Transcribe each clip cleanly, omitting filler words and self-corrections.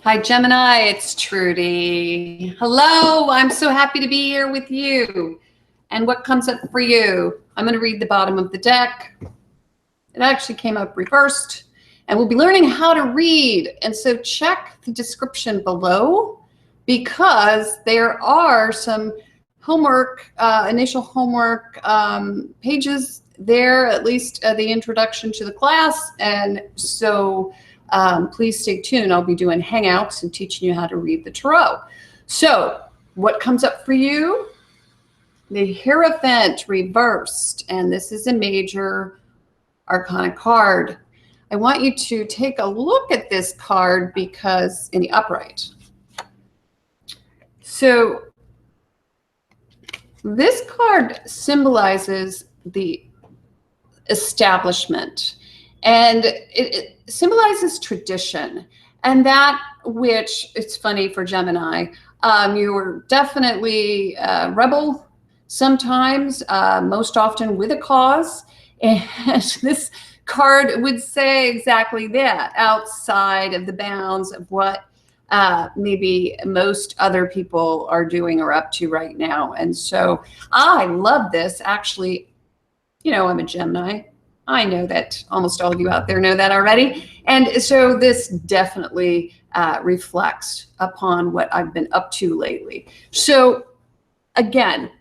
Hi, Gemini, it's Trudy. Hello, I'm so happy to be here with you. And what comes up for you? I'm going to read the bottom of the deck. It actually came up reversed, and we'll be learning how to read. And so check the description below because there are some homework, initial homework pages there, at least the introduction to the class. And so please stay tuned. I'll be doing hangouts and teaching you how to read the tarot. So what comes up for you? The Hierophant reversed, and this is a major arcana card. I want you to take a look at this card because in the upright. So this card symbolizes the establishment, and it symbolizes tradition, and that which, it's funny for Gemini, you were definitely a rebel sometimes, most often with a cause, and this card would say exactly that, outside of the bounds of what maybe most other people are doing or up to right now. And so I love this. Actually, you know, I'm a Gemini. I know that almost all of you out there know that already. And so this definitely reflects upon what I've been up to lately. So again,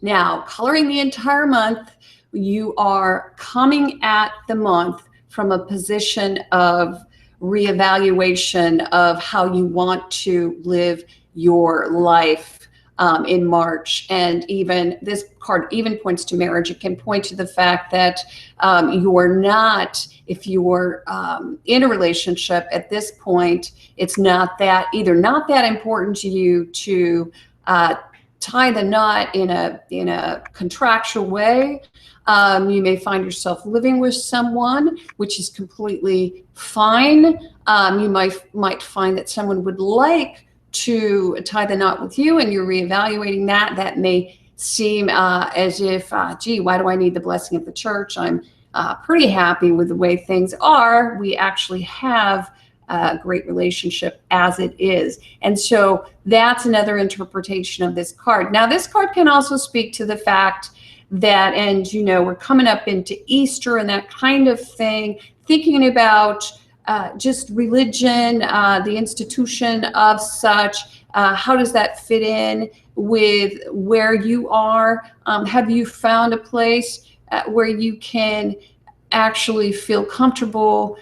now coloring the entire month, you are coming at the month from a position of reevaluation of how you want to live your life in March. And even this card even points to marriage. It can point to the fact that you're not, if you're in a relationship at this point, it's not that important to you to tie the knot in a contractual way. You may find yourself living with someone, which is completely fine. You might find that someone would like to tie the knot with you, and you're reevaluating that. That may seem as if, gee, why do I need the blessing of the church? I'm pretty happy with the way things are. We actually have a great relationship as it is. And so that's another interpretation of this card. Now, this card can also speak to the fact that, and you know, we're coming up into Easter and that kind of thing, thinking about just religion, the institution of such, how does that fit in with where you are? Have you found a place where you can actually feel comfortable?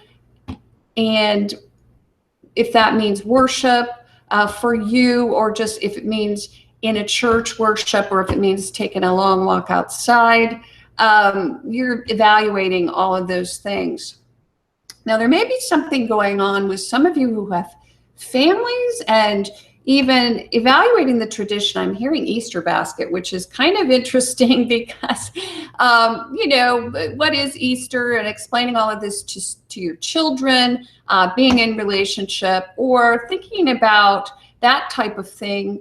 And if that means worship for you, or just if it means in a church worship, or if it means taking a long walk outside, you're evaluating all of those things. Now, there may be something going on with some of you who have families and even evaluating the tradition. I'm hearing Easter basket, which is kind of interesting because, you know, what is Easter, and explaining all of this to your children, being in relationship, or thinking about that type of thing,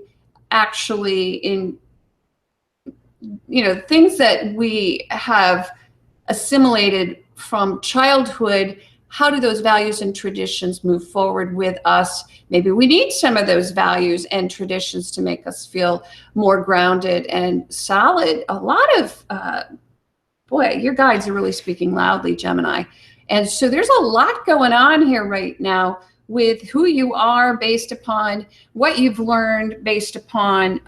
actually in, you know, things that we have assimilated from childhood. How do those values and traditions move forward with us? Maybe we need some of those values and traditions to make us feel more grounded and solid. A lot of, boy, your guides are really speaking loudly, Gemini. And so there's a lot going on here right now with who you are, based upon what you've learned, based upon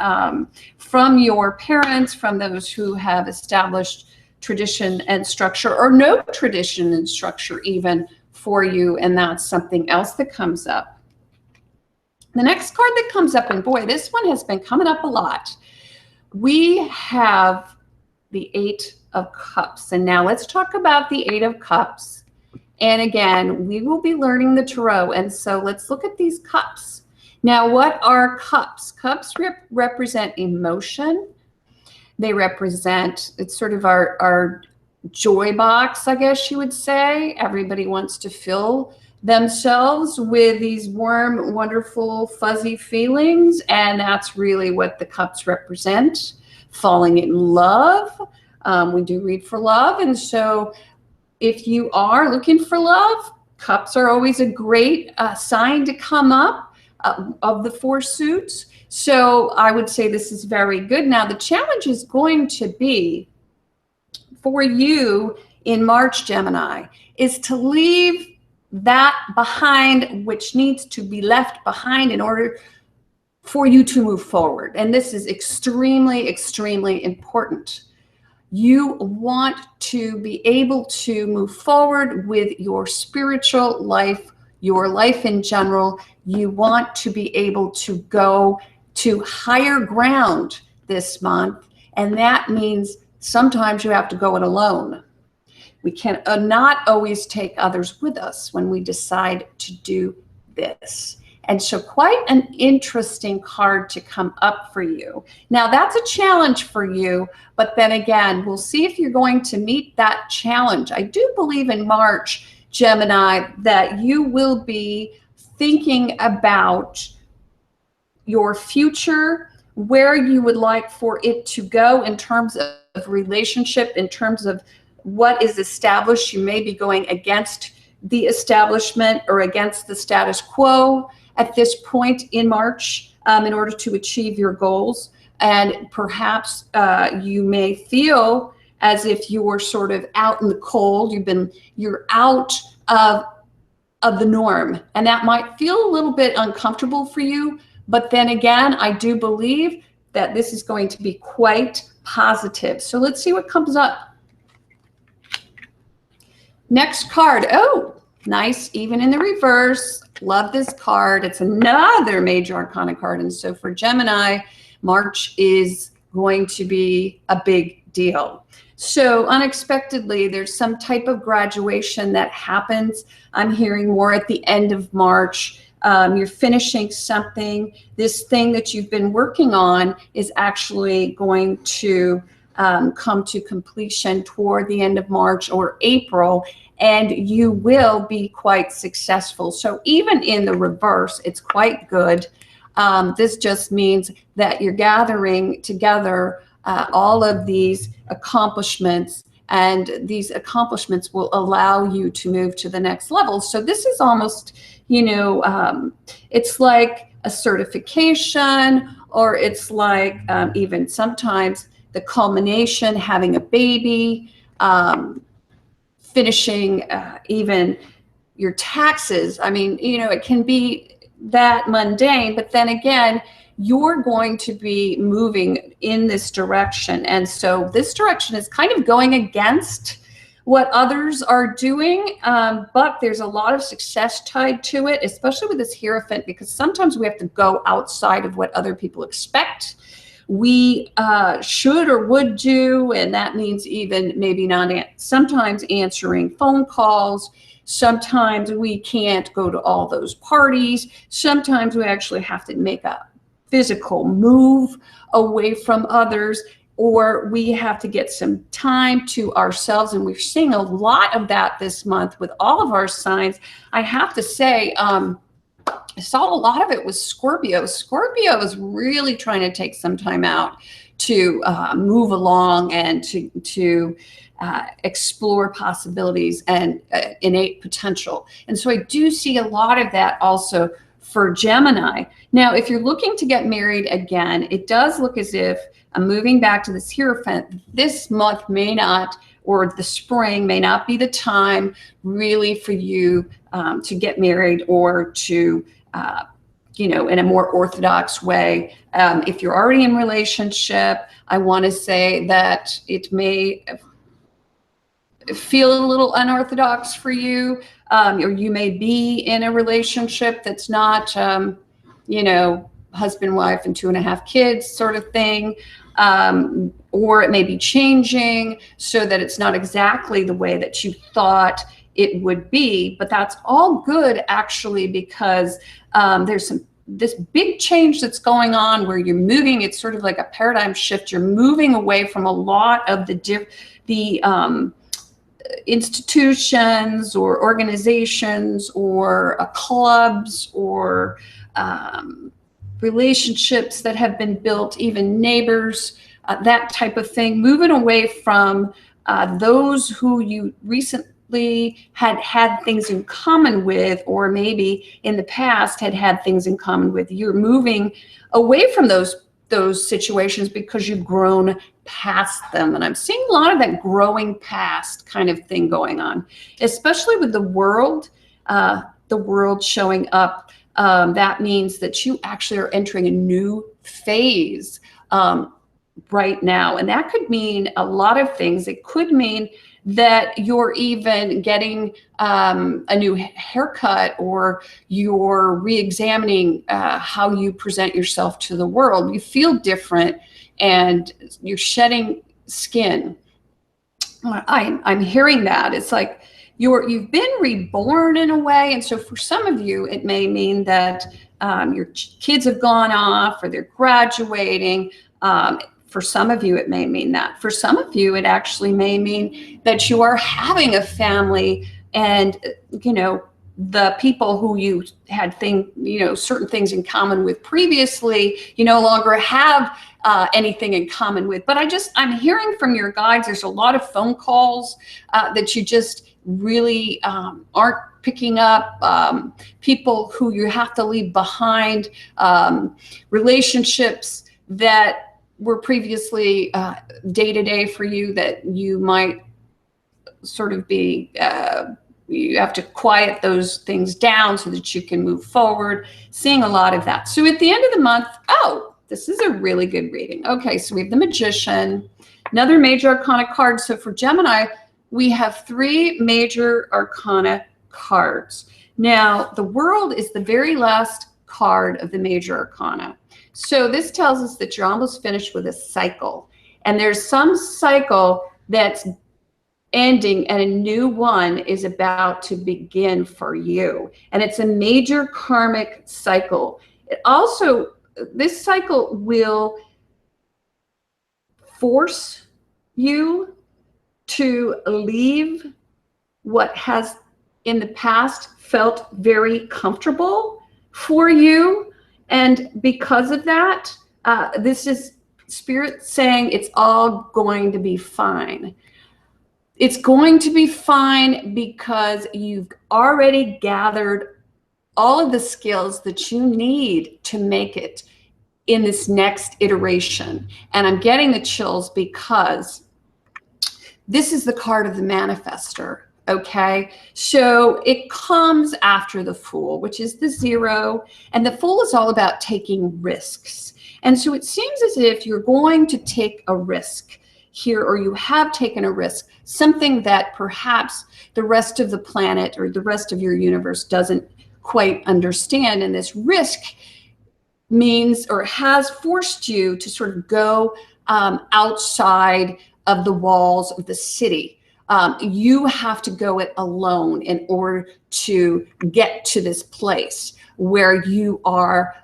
from your parents, from those who have established tradition and structure, or no tradition and structure even for you, and that's something else that comes up. The next card that comes up, and boy, this one has been coming up a lot. We have the Eight of Cups, and now let's talk about the Eight of Cups. And again, we will be learning the tarot, and so let's look at these cups. Now, what are cups? Cups represent emotion. They represent, it's sort of our joy box, I guess you would say. Everybody wants to fill themselves with these warm, wonderful, fuzzy feelings, and that's really what the cups represent. Falling in love. We do read for love, and so if you are looking for love, Cups are always a great sign to come up of the 4 suits. So I would say this is very good. Now, the challenge is going to be for you in March, Gemini, is to leave that behind which needs to be left behind in order for you to move forward. And this is extremely, extremely important. You want to be able to move forward with your spiritual life, your life in general. You want to be able to go to higher ground this month. And that means sometimes you have to go it alone. We can not always take others with us when we decide to do this. And so quite an interesting card to come up for you. Now, that's a challenge for you, but then again, we'll see if you're going to meet that challenge. I do believe in March, Gemini, that you will be thinking about your future, where you would like for it to go in terms of relationship, in terms of what is established. You may be going against the establishment or against the status quo at this point in March in order to achieve your goals. And perhaps you may feel as if you were sort of out in the cold. You're out of the norm, and that might feel a little bit uncomfortable for you. But then again, I do believe that this is going to be quite positive. So let's see what comes up. Next card. Oh, nice, even in the reverse. Love this card. It's another major arcana card. And so for Gemini, March is going to be a big deal. So unexpectedly, there's some type of graduation that happens. I'm hearing more at the end of March. You're finishing something. This thing that you've been working on is actually going to come to completion toward the end of March or April, and you will be quite successful. So even in the reverse, it's quite good. This just means that you're gathering together all of these accomplishments, and these accomplishments will allow you to move to the next level. So this is almost, it's like a certification, or it's like even sometimes the culmination, having a baby, finishing even your taxes. I mean, it can be that mundane, but then again, you're going to be moving in this direction. And so this direction is kind of going against what others are doing, but there's a lot of success tied to it, especially with this Hierophant, because sometimes we have to go outside of what other people expect we should or would do, and that means even maybe not sometimes answering phone calls. Sometimes we can't go to all those parties. Sometimes we actually have to make a physical move away from others, or we have to get some time to ourselves. And we're seeing a lot of that this month with all of our signs. I have to say, I saw a lot of it was Scorpio. Scorpio is really trying to take some time out to move along and to explore possibilities and innate potential. And so I do see a lot of that also for Gemini. Now, if you're looking to get married again, it does look as if I'm moving back to this Hierophant. This month may not, or the spring may not be the time really for you to get married or to, in a more orthodox way. If you're already in a relationship, I want to say that it may feel a little unorthodox for you, or you may be in a relationship that's not, husband, wife, and 2.5 kids sort of thing. Or it may be changing so that it's not exactly the way that you thought it would be, but that's all good actually, because there's this big change that's going on where you're moving. It's sort of like a paradigm shift. You're moving away from a lot of the institutions or organizations or clubs or relationships that have been built, even neighbors, that type of thing, moving away from those who you had had things in common with, or maybe in the past had things in common with. You're moving away from those situations because you've grown past them. And I'm seeing a lot of that growing past kind of thing going on, especially with the world showing up. That means that you actually are entering a new phase right now. And that could mean a lot of things. It could mean that you're even getting a new haircut, or you're re-examining how you present yourself to the world. You feel different and you're shedding skin. I'm hearing that. It's like you've been reborn in a way. And so for some of you, it may mean that your kids have gone off or they're graduating. For some of you, it may mean that. For some of you, it actually may mean that you are having a family, and, the people who you had certain things in common with previously, you no longer have anything in common with. But I'm hearing from your guides, there's a lot of phone calls that you just really aren't picking up, people who you have to leave behind, relationships that were previously day-to-day for you, that you might sort of be, you have to quiet those things down so that you can move forward. Seeing a lot of that. So at the end of the month, this is a really good reading. Okay, so we have the Magician, another major arcana card. So for Gemini, we have 3 major arcana cards. Now, the World is the very last card of the major arcana. So this tells us that you're almost finished with a cycle, and there's some cycle that's ending and a new one is about to begin for you. And it's a major karmic cycle. This cycle will force you to leave what has in the past felt very comfortable for you. And because of that, this is Spirit saying it's all going to be fine. It's going to be fine because you've already gathered all of the skills that you need to make it in this next iteration. And I'm getting the chills because this is the card of the manifester. Okay, so it comes after the Fool, which is the 0, and the Fool is all about taking risks. And so it seems as if you're going to take a risk here, or you have taken a risk, something that perhaps the rest of the planet or the rest of your universe doesn't quite understand. And this risk means, or has forced you to sort of go outside of the walls of the city. You have to go it alone in order to get to this place where you are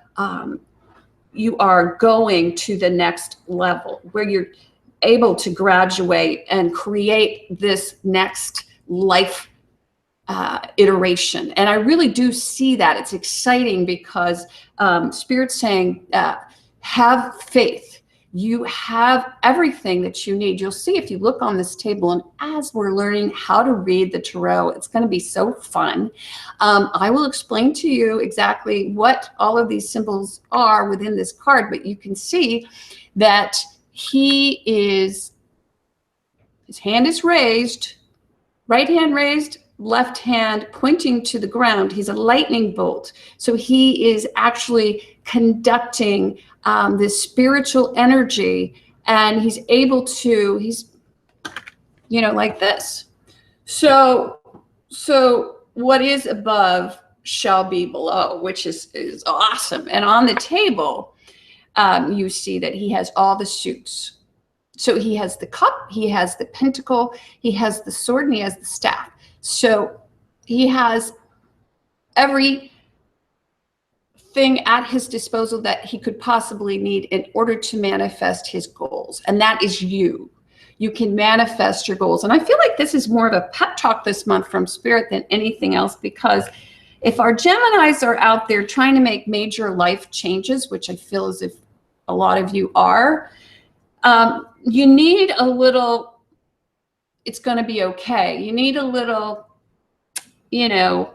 going to the next level, where you're able to graduate and create this next life iteration. And I really do see that. It's exciting because Spirit's saying, have faith. You have everything that you need. You'll see if you look on this table, and as we're learning how to read the tarot, it's going to be so fun. I will explain to you exactly what all of these symbols are within this card, but you can see that his hand is raised, right hand raised, left hand pointing to the ground. He's a lightning bolt. So he is actually conducting this spiritual energy, and he's able to, like this. So what is above shall be below, which is awesome. And on the table, you see that he has all the suits. So he has the cup, he has the pentacle, he has the sword, and he has the staff. So he has every thing at his disposal that he could possibly need in order to manifest his goals. And that is you. You can manifest your goals. And I feel like this is more of a pep talk this month from Spirit than anything else, because if our Geminis are out there trying to make major life changes, which I feel as if a lot of you are, you need a little it's going to be okay. You need a little, you know,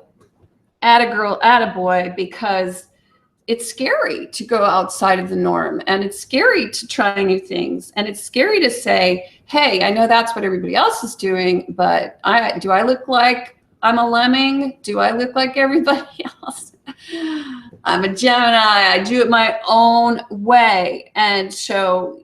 atta-girl, atta-boy, because it's scary to go outside of the norm, and it's scary to try new things, and it's scary to say, hey, I know that's what everybody else is doing, but do I look like I'm a lemming? Do I look like everybody else? I'm a Gemini. I do it my own way. And so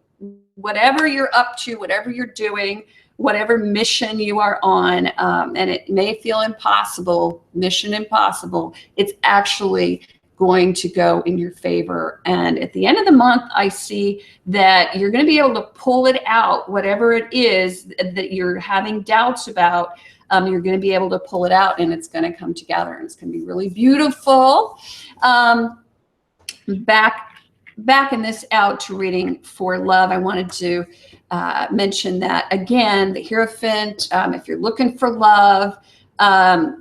whatever you're up to, whatever you're doing, whatever mission you are on, and it may feel impossible, mission impossible, it's actually going to go in your favor. And at the end of the month, I see that you're going to be able to pull it out, whatever it is that you're having doubts about. You're going to be able to pull it out, and it's going to come together, and it's going to be really beautiful. Backing this out to reading for love, I wanted to mention that again, the Hierophant, if you're looking for love,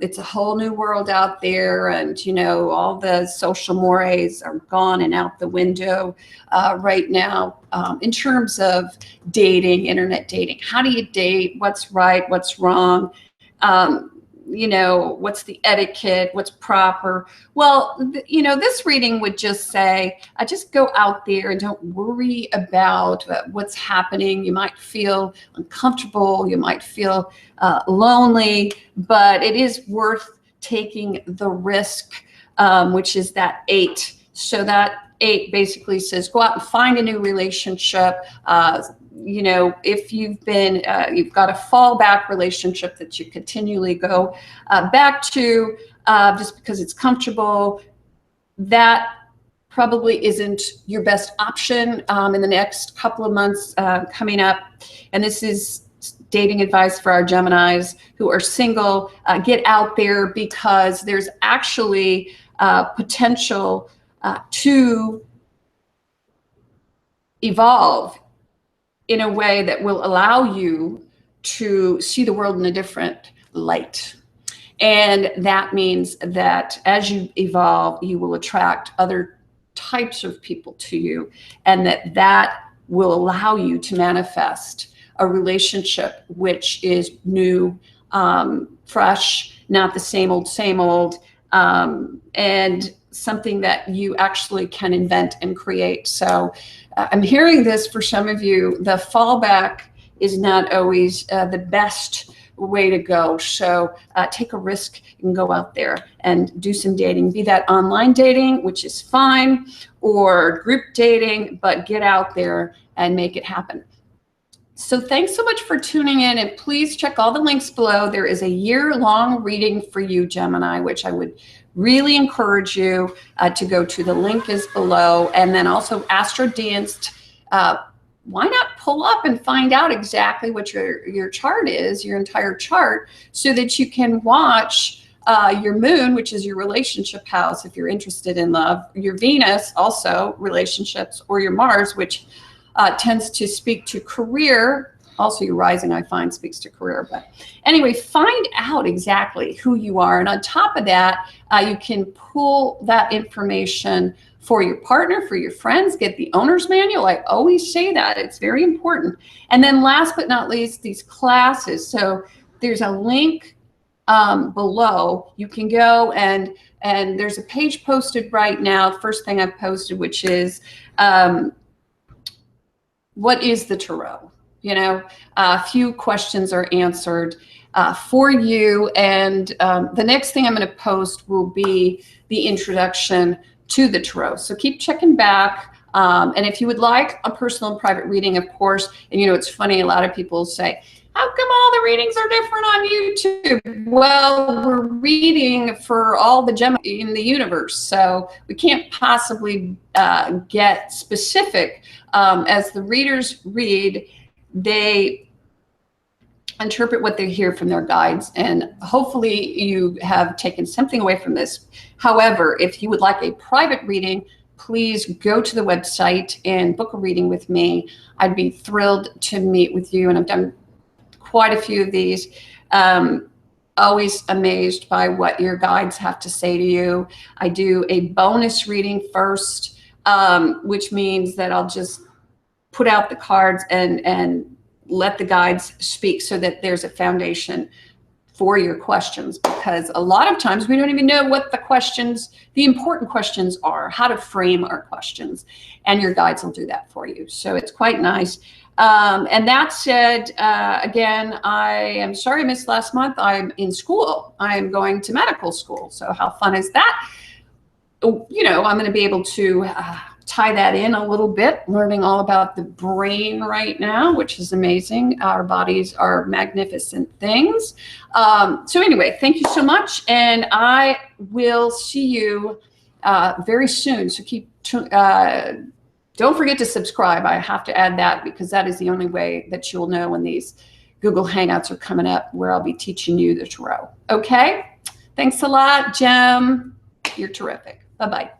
it's a whole new world out there, and you know, all the social mores are gone and out the window right now, in terms of dating, internet dating. How do you date? What's right? What's wrong? You know, what's the etiquette? What's proper? Well, you know, this reading would just say, just go out there and don't worry about what's happening. You might feel uncomfortable. You might feel lonely, but it is worth taking the risk, which is that 8. So that 8 basically says, go out and find a new relationship. You know, if you've been, you've got a fallback relationship that you continually go back to just because it's comfortable, that probably isn't your best option in the next couple of months coming up. And this is dating advice for our Geminis who are single. Get out there, because there's actually potential to evolve in a way that will allow you to see the world in a different light. And that means that as you evolve, you will attract other types of people to you, and that will allow you to manifest a relationship which is new, fresh, not the same old, and something that you actually can invent and create. So I'm hearing this for some of you, the fallback is not always the best way to go. So take a risk and go out there and do some dating, be that online dating, which is fine, or group dating, but get out there and make it happen. So thanks so much for tuning in, and please check all the links below. There is a year-long reading for you, Gemini, which I would really encourage you to go to. The link is below. And then also Astro Danced. Why not pull up and find out exactly what your chart is, your entire chart, so that you can watch your moon, which is your relationship house, if you're interested in love, your Venus, also relationships, or your Mars, which tends to speak to career. Also your rising, I find, speaks to career. But anyway, find out exactly who you are. And on top of that, you can pull that information for your partner, for your friends, get the owner's manual. I always say that. It's very important. And then last but not least, these classes. So there's a link below. You can go and there's a page posted right now. First thing I've posted, which is what is the tarot? You know, a few questions are answered for you. And the next thing I'm going to post will be the introduction to the tarot. So keep checking back. And if you would like a personal and private reading, of course, and you know, it's funny, a lot of people say, how come all the readings are different on YouTube? Well, we're reading for all the Gemini in the universe, so we can't possibly get specific. As the readers read, they interpret what they hear from their guides, and hopefully you have taken something away from this. However, if you would like a private reading, please go to the website and book a reading with me. I'd be thrilled to meet with you, and I've done quite a few of these. Always amazed by what your guides have to say to you. I do a bonus reading first, which means that I'll just put out the cards and let the guides speak so that there's a foundation for your questions, because a lot of times we don't even know what the important questions are, how to frame our questions, and your guides will do that for you. So it's quite nice. And that said, again, I am sorry I missed last month. I'm in school. I'm going to medical school. So how fun is that? You know, I'm going to be able to tie that in a little bit, learning all about the brain right now, which is amazing. Our bodies are magnificent things. So anyway, thank you so much. And I will see you very soon. So don't forget to subscribe. I have to add that because that is the only way that you'll know when these Google Hangouts are coming up, where I'll be teaching you the tarot. Okay? Thanks a lot, Gem. You're terrific. Bye-bye.